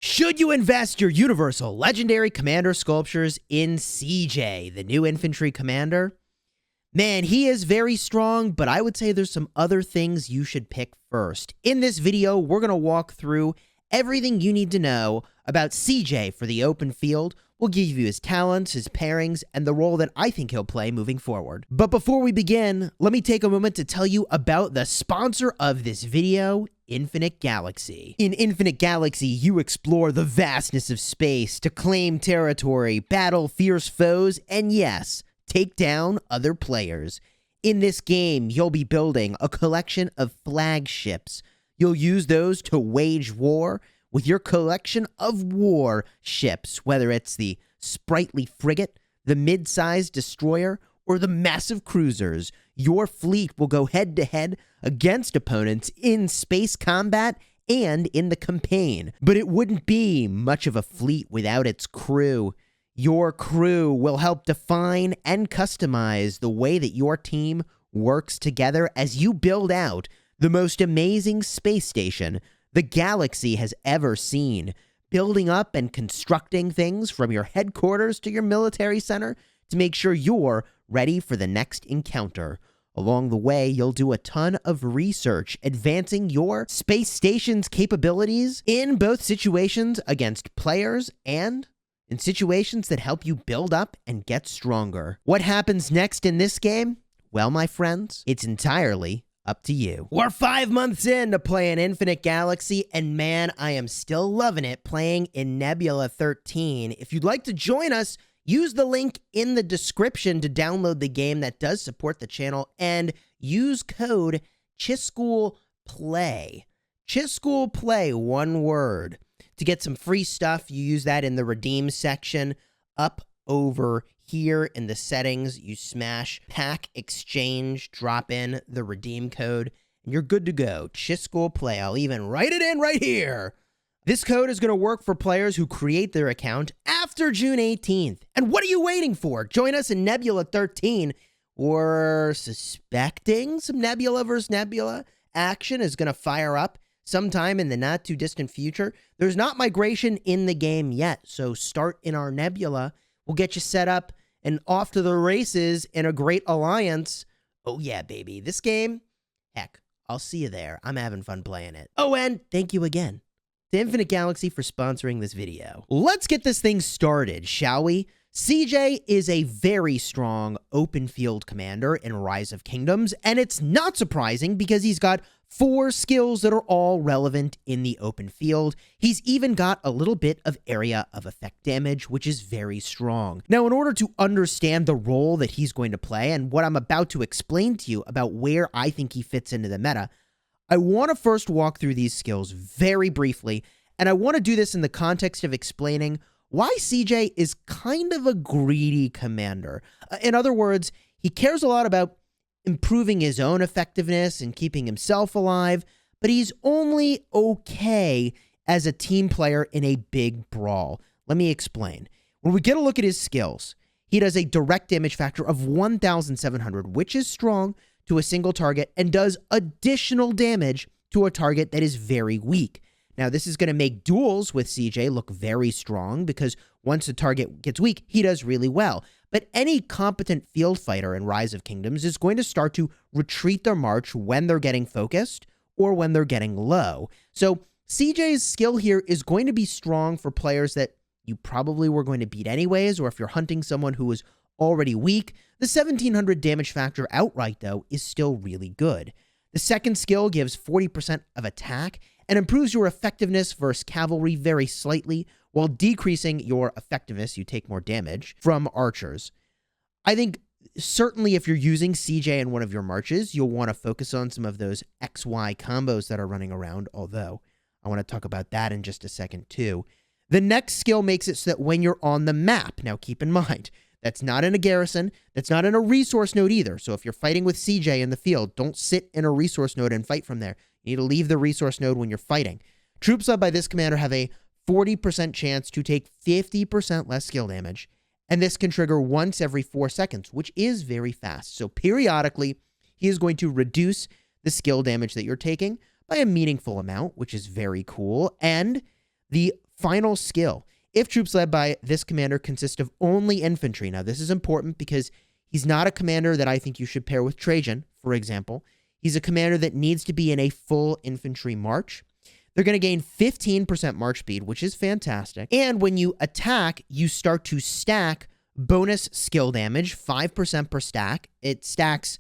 Should you invest your Universal Legendary Commander sculptures in CJ, the new infantry commander? Man, he is very strong, but I would say there's some other things you should pick first. In this video, we're going to walk through everything you need to know about CJ for the open field. We'll give you his talents, his pairings, and the role that I think he'll play moving forward. But before we begin, let me take a moment to tell you about the sponsor of this video, Infinite Galaxy. In Infinite Galaxy, you explore the vastness of space to claim territory, battle fierce foes, and yes, take down other players. In this game, you'll be building a collection of flagships. You'll use those to wage war with your collection of war ships, whether it's the sprightly frigate, the mid-sized destroyer, or the massive cruisers. Your fleet will go head-to-head against opponents in space combat and in the campaign. But it wouldn't be much of a fleet without its crew. Your crew will help define and customize the way that your team works together as you build out the most amazing space station the galaxy has ever seen, building up and constructing things from your headquarters to your military center to make sure you're ready for the next encounter. Along the way, you'll do a ton of research, advancing your space station's capabilities in both situations against players and in situations that help you build up and get stronger. What happens next in this game? Well, my friends, it's entirely up to you. We're 5 months in to play in Infinite Galaxy, and man, I am still loving it playing in Nebula 13. If you'd like to join us, use the link in the description to download the game that does support the channel, and use code CHISGULEPLAY. CHISGULEPLAY, one word. To get some free stuff, you use that in the redeem section. Up over here in the settings, you smash pack exchange, drop in the redeem code, and you're good to go. CHISGULEPLAY. I'll even write it in right here. This code is going to work for players who create their account after June 18th. And what are you waiting for? Join us in Nebula 13. We're suspecting some Nebula versus Nebula action is going to fire up sometime in the not-too-distant future. There's not migration in the game yet, so start in our Nebula. We'll get you set up and off to the races in a great alliance. Oh yeah, baby. This game, heck, I'll see you there. I'm having fun playing it. Oh, and thank you again to Infinite Galaxy for sponsoring this video. Let's get this thing started, shall we? CJ is a very strong open field commander in Rise of Kingdoms, and it's not surprising because he's got 4 skills that are all relevant in the open field. He's even got a little bit of area of effect damage, which is very strong. Now, in order to understand the role that he's going to play and what I'm about to explain to you about where I think he fits into the meta, I want to first walk through these skills very briefly, and I want to do this in the context of explaining why CJ is kind of a greedy commander. In other words, he cares a lot about improving his own effectiveness and keeping himself alive, but he's only okay as a team player in a big brawl. Let me explain. When we get a look at his skills, he does a direct damage factor of 1,700, which is strong to a single target, and does additional damage to a target that is very weak. Now, this is going to make duels with CJ look very strong because once the target gets weak, he does really well. But any competent field fighter in Rise of Kingdoms is going to start to retreat their march when they're getting focused or when they're getting low. So CJ's skill here is going to be strong for players that you probably were going to beat anyways, or if you're hunting someone who is already weak. The 1,700 damage factor outright, though, is still really good. The second skill gives 40% of attack and improves your effectiveness versus cavalry very slightly, while decreasing your effectiveness, you take more damage, from archers. I think certainly if you're using CJ in one of your marches, you'll want to focus on some of those XY combos that are running around, although I want to talk about that in just a second too. The next skill makes it so that when you're on the map, now keep in mind, that's not in a garrison, that's not in a resource node either, so if you're fighting with CJ in the field, don't sit in a resource node and fight from there. You need to leave the resource node when you're fighting. Troops led by this commander have a 40% chance to take 50% less skill damage, and this can trigger once every 4 seconds, which is very fast. So periodically, he is going to reduce the skill damage that you're taking by a meaningful amount, which is very cool, and the Final skill. If troops led by this commander consist of only infantry. Now, this is important because he's not a commander that I think you should pair with Trajan, for example. He's a commander that needs to be in a full infantry march. They're going to gain 15% march speed, which is fantastic. And when you attack, you start to stack bonus skill damage, 5% per stack. It stacks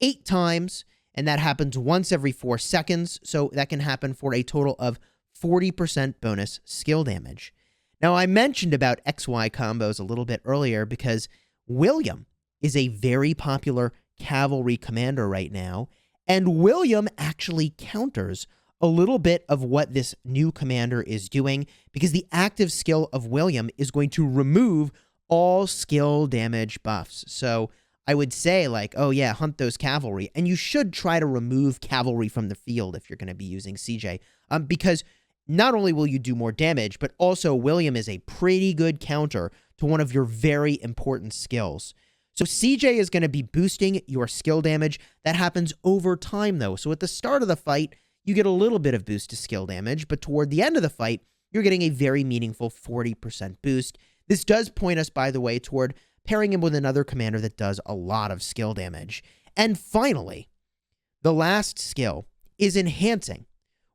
8 times, and that happens once every 4 seconds. So that can happen for a total of 40% bonus skill damage. Now, I mentioned about XY combos a little bit earlier because William is a very popular cavalry commander right now, and William actually counters a little bit of what this new commander is doing, because the active skill of William is going to remove all skill damage buffs. So I would say, like, oh yeah, hunt those cavalry, and you should try to remove cavalry from the field if you're going to be using CJ, because not only will you do more damage, but also William is a pretty good counter to one of your very important skills. So CJ is going to be boosting your skill damage. That happens over time, though. So at the start of the fight, you get a little bit of boost to skill damage, but toward the end of the fight, you're getting a very meaningful 40% boost. This does point us, by the way, toward pairing him with another commander that does a lot of skill damage. And finally, the last skill is enhancing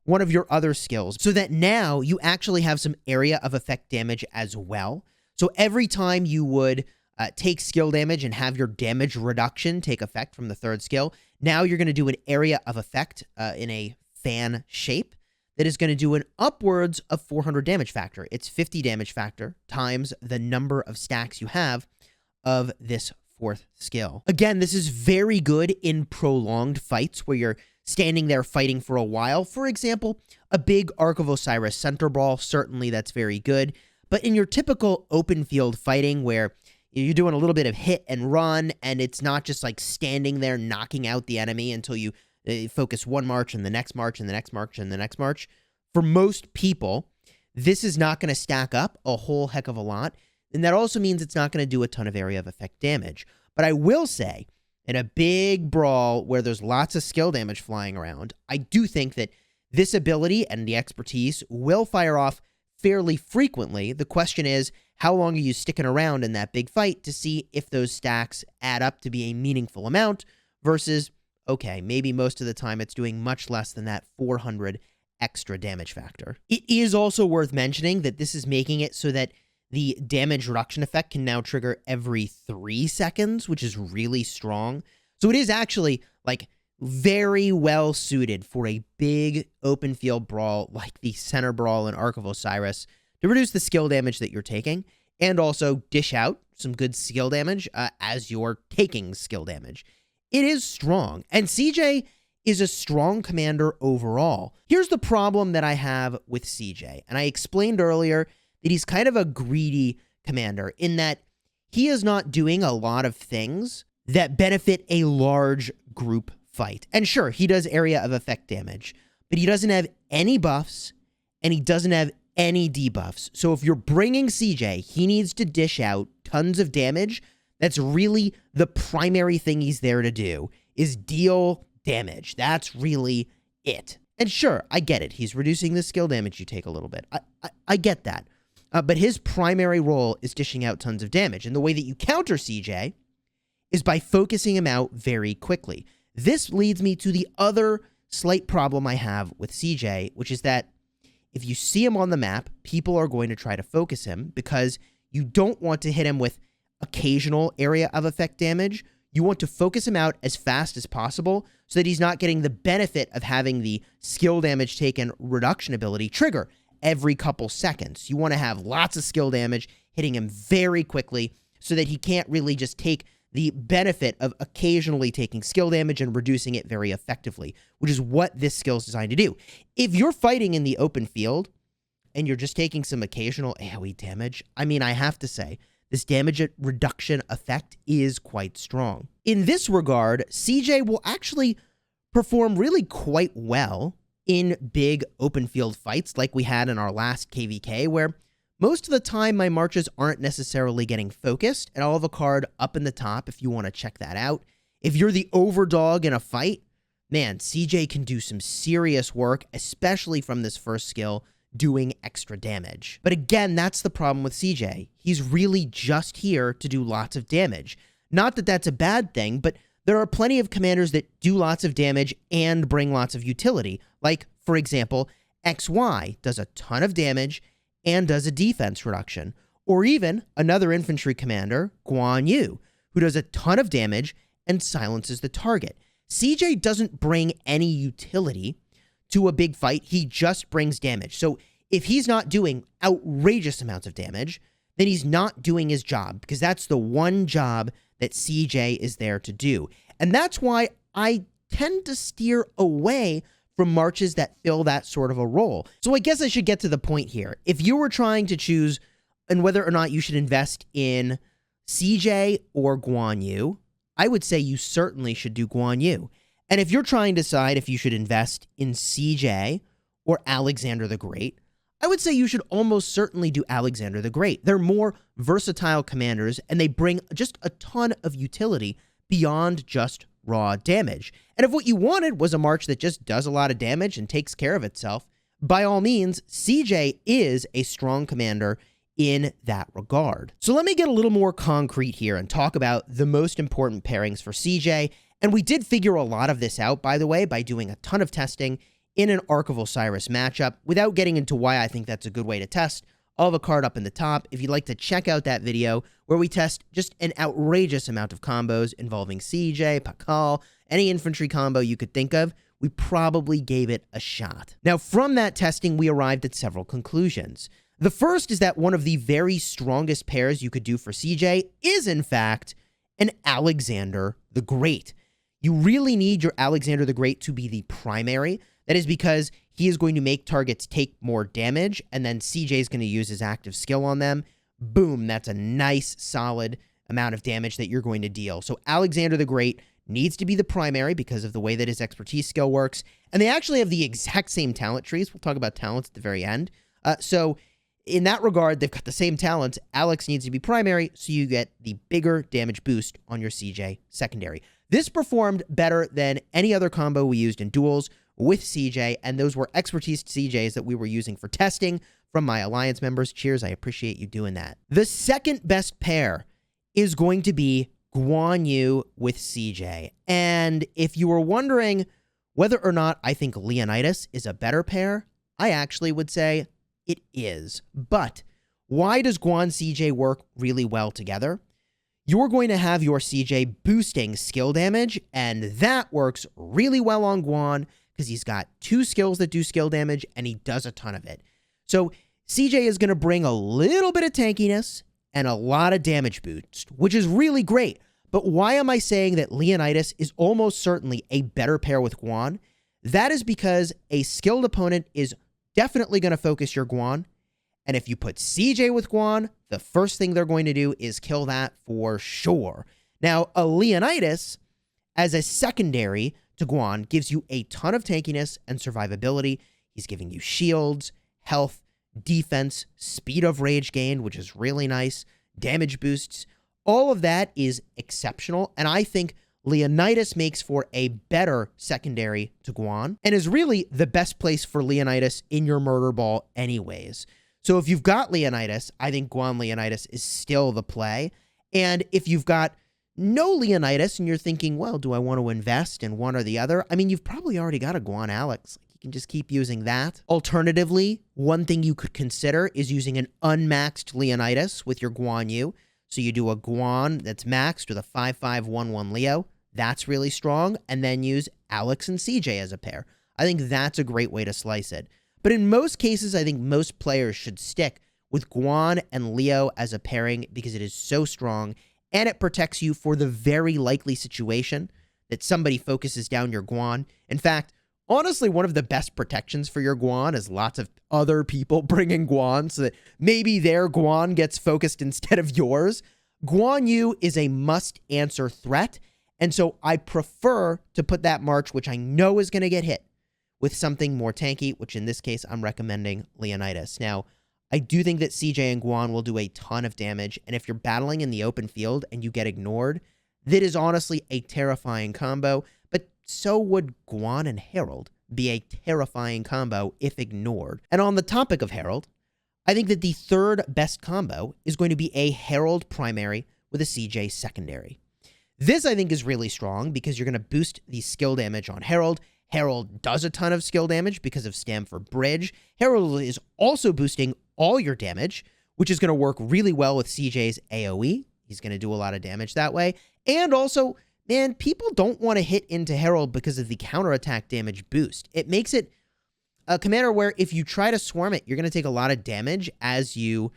one of your other skills so that now you actually have some area of effect damage as well. So every time you would take skill damage and have your damage reduction take effect from the third skill, now you're going to do an area of effect in a fan shape that is going to do an upwards of 400 damage factor. It's 50 damage factor times the number of stacks you have of this fourth skill. Again, this is very good in prolonged fights where you're standing there fighting for a while. For example, a big Ark of Osiris center brawl, certainly that's very good. But in your typical open field fighting where you're doing a little bit of hit and run, and it's not just like standing there knocking out the enemy until you focus one march and the next march and the next march and the next march. For most people, this is not going to stack up a whole heck of a lot. And that also means it's not going to do a ton of area of effect damage. But I will say, in a big brawl where there's lots of skill damage flying around, I do think that this ability and the expertise will fire off fairly frequently. The question is, how long are you sticking around in that big fight to see if those stacks add up to be a meaningful amount versus, okay, maybe most of the time it's doing much less than that 400 extra damage factor. It is also worth mentioning that this is making it so that the damage reduction effect can now trigger every 3 seconds, which is really strong. So it is actually like very well suited for a big open field brawl like the center brawl in Ark of Osiris to reduce the skill damage that you're taking and also dish out some good skill damage as you're taking skill damage. It is strong, and CJ is a strong commander overall. Here's the problem that I have with CJ, and I explained earlier that he's kind of a greedy commander in that he is not doing a lot of things that benefit a large group fight. And sure, he does area of effect damage, but he doesn't have any buffs and he doesn't have any debuffs. So if you're bringing CJ, he needs to dish out tons of damage. That's really the primary thing he's there to do, is deal damage. That's really it. And sure, I get it. He's reducing the skill damage you take a little bit. I get that. But his primary role is dishing out tons of damage. And the way that you counter CJ is by focusing him out very quickly. This leads me to the other slight problem I have with CJ, which is that if you see him on the map, people are going to try to focus him because you don't want to hit him with occasional area of effect damage. You want to focus him out as fast as possible so that he's not getting the benefit of having the skill damage taken reduction ability trigger every couple seconds. You want to have lots of skill damage hitting him very quickly so that he can't really just take the benefit of occasionally taking skill damage and reducing it very effectively, which is what this skill is designed to do. If you're fighting in the open field and you're just taking some occasional AoE damage, I mean, I have to say, this damage reduction effect is quite strong. In this regard, CJ will actually perform really quite well in big open field fights like we had in our last KVK, where most of the time my marches aren't necessarily getting focused, and I'll have a card up in the top if you want to check that out. If you're the overdog in a fight, man, CJ can do some serious work, especially from this first skill, doing extra damage. But again, that's the problem with CJ. He's really just here to do lots of damage. Not that that's a bad thing, but there are plenty of commanders that do lots of damage and bring lots of utility. Like, for example, XY does a ton of damage and does a defense reduction. Or even another infantry commander, Guan Yu, who does a ton of damage and silences the target. CJ doesn't bring any utility to a big fight. He just brings damage. So if he's not doing outrageous amounts of damage, then he's not doing his job, because that's the one job that CJ is there to do. And that's why I tend to steer away from marches that fill that sort of a role. So I guess I should get to the point here. If you were trying to choose and whether or not you should invest in CJ or Guan Yu, I would say you certainly should do Guan Yu. And if you're trying to decide if you should invest in CJ or Alexander the Great, I would say you should almost certainly do Alexander the Great. They're more versatile commanders, and they bring just a ton of utility beyond just raw damage. And if what you wanted was a march that just does a lot of damage and takes care of itself, by all means, CJ is a strong commander in that regard. So let me get a little more concrete here and talk about the most important pairings for CJ. And we did figure a lot of this out, by the way, by doing a ton of testing in an Ark of Osiris matchup. Without getting into why I think that's a good way to test, I'll have a card up in the top if you'd like to check out that video where we test just an outrageous amount of combos involving CJ, Pakal, any infantry combo you could think of. We probably gave it a shot. Now, from that testing, we arrived at several conclusions. The first is that one of the very strongest pairs you could do for CJ is, in fact, an Alexander the Great. You really need your Alexander the Great to be the primary. That is because he is going to make targets take more damage, and then CJ is going to use his active skill on them. Boom, that's a nice, solid amount of damage that you're going to deal. So Alexander the Great needs to be the primary because of the way that his expertise skill works. And they actually have the exact same talent trees. We'll talk about talents at the very end. So in that regard, they've got the same talents. Alex needs to be primary, so you get the bigger damage boost on your CJ secondary. This performed better than any other combo we used in duels with CJ, and those were expertise CJs that we were using for testing from my Alliance members. Cheers, I appreciate you doing that. The second best pair is going to be Guan Yu with CJ. And if you were wondering whether or not I think Leonidas is a better pair, I actually would say it is. But why does Guan CJ work really well together? You're going to have your CJ boosting skill damage, and that works really well on Guan because he's got two skills that do skill damage, and he does a ton of it. So CJ is going to bring a little bit of tankiness and a lot of damage boost, which is really great. But why am I saying that Leonidas is almost certainly a better pair with Guan? That is because a skilled opponent is definitely going to focus your Guan. And if you put CJ with Guan, the first thing they're going to do is kill that for sure. Now, a Leonidas as a secondary to Guan gives you a ton of tankiness and survivability. He's giving you shields, health, defense, speed of rage gained, which is really nice, damage boosts. All of that is exceptional, and I think Leonidas makes for a better secondary to Guan and is really the best place for Leonidas in your murder ball anyways. So if you've got Leonidas, I think Guan Leonidas is still the play. And if you've got no Leonidas and you're thinking, well, do I want to invest in one or the other? I mean, you've probably already got a Guan Alex. You can just keep using that. Alternatively, one thing you could consider is using an unmaxed Leonidas with your Guan Yu. So you do a Guan that's maxed with a 5-5-1-1 Leo. That's really strong. And then use Alex and CJ as a pair. I think that's a great way to slice it. But in most cases, I think most players should stick with Guan and Leo as a pairing because it is so strong and it protects you for the very likely situation that somebody focuses down your Guan. In fact, honestly, one of the best protections for your Guan is lots of other people bringing Guan so that maybe their Guan gets focused instead of yours. Guan Yu is a must-answer threat, and so I prefer to put that march, which I know is going to get hit, with something more tanky, which in this case, I'm recommending Leonidas. Now, I do think that CJ and Guan will do a ton of damage, and if you're battling in the open field and you get ignored, that is honestly a terrifying combo, but so would Guan and Herald. be a terrifying combo if ignored. And on the topic of Herald, I think that the third best combo is going to be a Herald primary with a CJ secondary. This, I think, is really strong because you're going to boost the skill damage on Herald. Herald does a ton of skill damage because of Stamford Bridge. Herald is also boosting all your damage, which is going to work really well with CJ's AoE. He's going to do a lot of damage that way. And also, man, people don't want to hit into Herald because of the counterattack damage boost. It makes it a commander where if you try to swarm it, you're going to take a lot of damage as you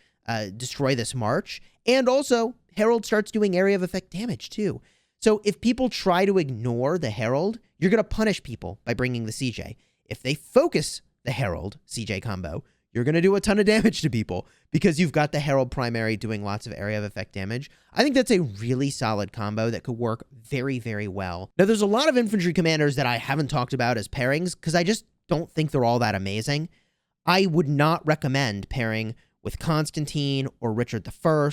destroy this march. And also, Herald starts doing area of effect damage too. So if people try to ignore the Herald, you're going to punish people by bringing the CJ. If they focus the Herald CJ combo, you're going to do a ton of damage to people because you've got the Herald primary doing lots of area of effect damage. I think that's a really solid combo that could work very, very well. Now, there's a lot of infantry commanders that I haven't talked about as pairings because I just don't think they're all that amazing. I would not recommend pairing with Constantine or Richard I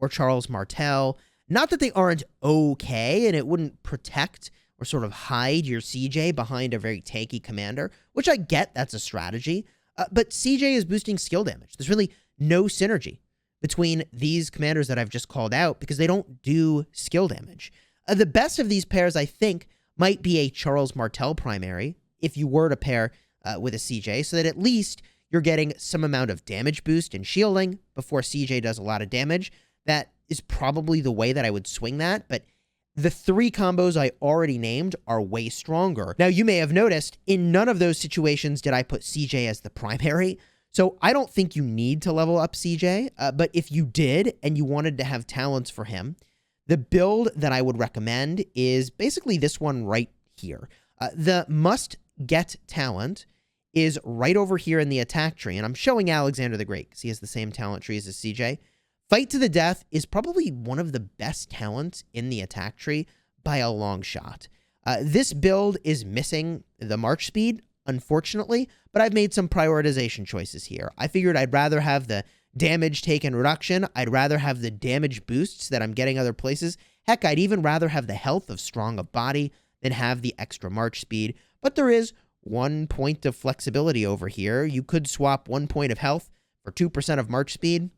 or Charles Martel. Not that they aren't okay and it wouldn't protect or sort of hide your CJ behind a very tanky commander, which I get, that's a strategy. But CJ is boosting skill damage. There's really no synergy between these commanders that I've just called out because they don't do skill damage. The best of these pairs, I think, might be a Charles Martel primary if you were to pair with a CJ, so that at least you're getting some amount of damage boost and shielding before CJ does a lot of damage. That is probably the way that I would swing that, but the three combos I already named are way stronger. Now, you may have noticed, in none of those situations did I put CJ as the primary, so I don't think you need to level up CJ, but if you did and you wanted to have talents for him, the build that I would recommend is basically this one right here. The must-get talent is right over here in the attack tree, and I'm showing Alexander the Great because he has the same talent trees as CJ. Fight to the Death is probably one of the best talents in the attack tree by a long shot. This build is missing the march speed, unfortunately, but I've made some prioritization choices here. I figured I'd rather have the damage taken reduction. I'd rather have the damage boosts that I'm getting other places. Heck, I'd even rather have the health of Strong of Body than have the extra march speed. But there is 1 point of flexibility over here. You could swap 1 point of health for 2% of march speed.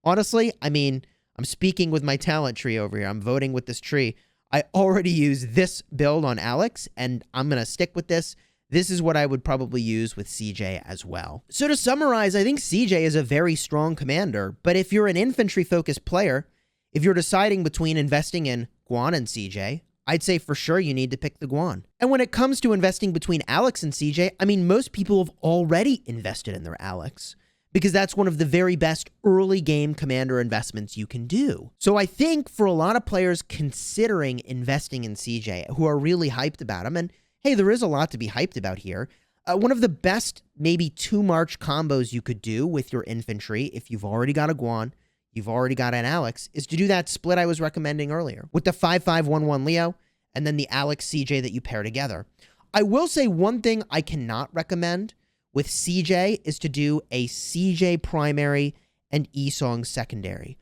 Honestly, I mean, I'm speaking with my talent tree over here. I'm voting with this tree. I already use this build on Alex, and I'm going to stick with this. This is what I would probably use with CJ as well. So to summarize, I think CJ is a very strong commander, but if you're an infantry-focused player, if you're deciding between investing in Guan and CJ, I'd say for sure you need to pick the Guan. And when it comes to investing between Alex and CJ, I mean, most people have already invested in their Alex, because that's one of the very best early game commander investments you can do. So I think for a lot of players considering investing in CJ who are really hyped about him, and hey, there is a lot to be hyped about here, one of the best maybe 2-march combos you could do with your infantry, if you've already got a Guan, you've already got an Alex, is to do that split I was recommending earlier with the 5-5-1-1 Leo and then the Alex CJ that you pair together. I will say one thing I cannot recommend with CJ is to do a CJ primary and Esong secondary.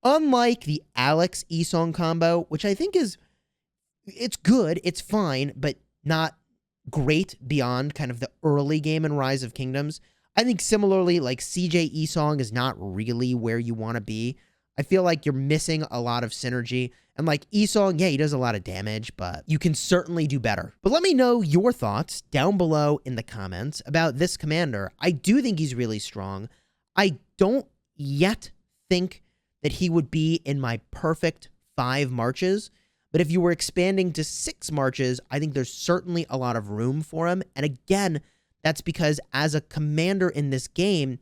Unlike the Alex Esong combo, which I think it's good, it's fine, but not great beyond kind of the early game in Rise of Kingdoms. I think similarly, like CJ Esong is not really where you want to be. I feel like you're missing a lot of synergy. And like Esong, yeah, he does a lot of damage, but you can certainly do better. But let me know your thoughts down below in the comments about this commander. I do think he's really strong. I don't yet think that he would be in my perfect 5 marches. But if you were expanding to 6 marches, I think there's certainly a lot of room for him. And again, that's because as a commander in this game,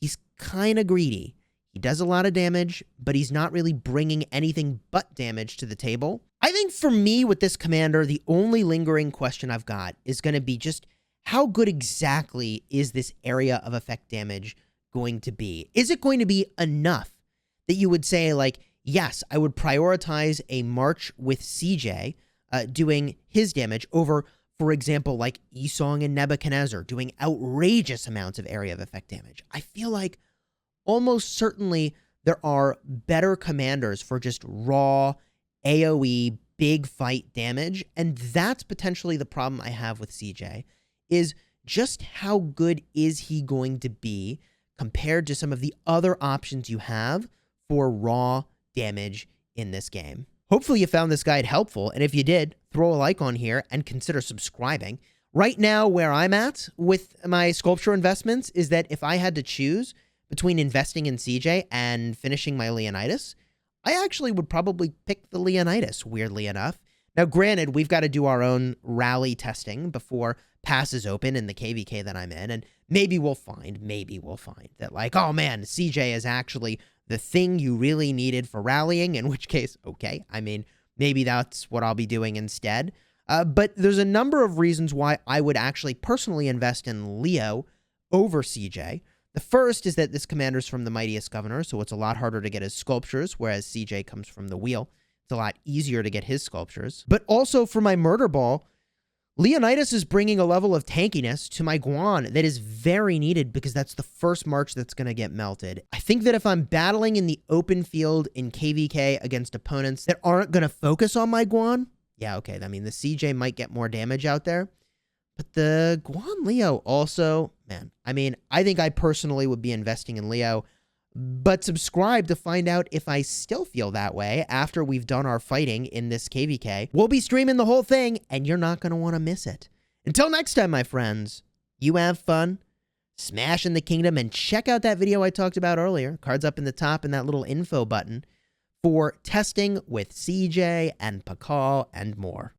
he's kind of greedy. He does a lot of damage, but he's not really bringing anything but damage to the table. I think for me with this commander, the only lingering question I've got is going to be just how good exactly is this area of effect damage going to be? Is it going to be enough that you would say, like, yes, I would prioritize a march with CJ doing his damage over, for example, like Esong and Nebuchadnezzar doing outrageous amounts of area of effect damage? I feel like almost certainly there are better commanders for just raw AoE big fight damage, and that's potentially the problem I have with CJ, is just how good is he going to be compared to some of the other options you have for raw damage in this game. Hopefully you found this guide helpful, and if you did, throw a like on here and consider subscribing. Right now, where I'm at with my sculpture investments is that if I had to choose between investing in CJ and finishing my Leonidas, I actually would probably pick the Leonidas, weirdly enough. Now, granted, we've got to do our own rally testing before passes open in the KVK that I'm in, and maybe we'll find that, like, oh man, CJ is actually the thing you really needed for rallying, in which case, okay, I mean, maybe that's what I'll be doing instead. But there's a number of reasons why I would actually personally invest in Leo over CJ. The first is that this commander's from the Mightiest Governor, so it's a lot harder to get his sculptures, whereas CJ comes from the Wheel. It's a lot easier to get his sculptures. But also for my Murder Ball, Leonidas is bringing a level of tankiness to my Guan that is very needed because that's the first march that's going to get melted. I think that if I'm battling in the open field in KVK against opponents that aren't going to focus on my Guan, yeah, okay, I mean, the CJ might get more damage out there, but the Guan Leo also, man, I mean, I think I personally would be investing in Leo, but subscribe to find out if I still feel that way after we've done our fighting in this KVK. We'll be streaming the whole thing, and you're not going to want to miss it. Until next time, my friends, you have fun, smash in the kingdom, and check out that video I talked about earlier, cards up in the top and that little info button, for testing with CJ and Pakal and more.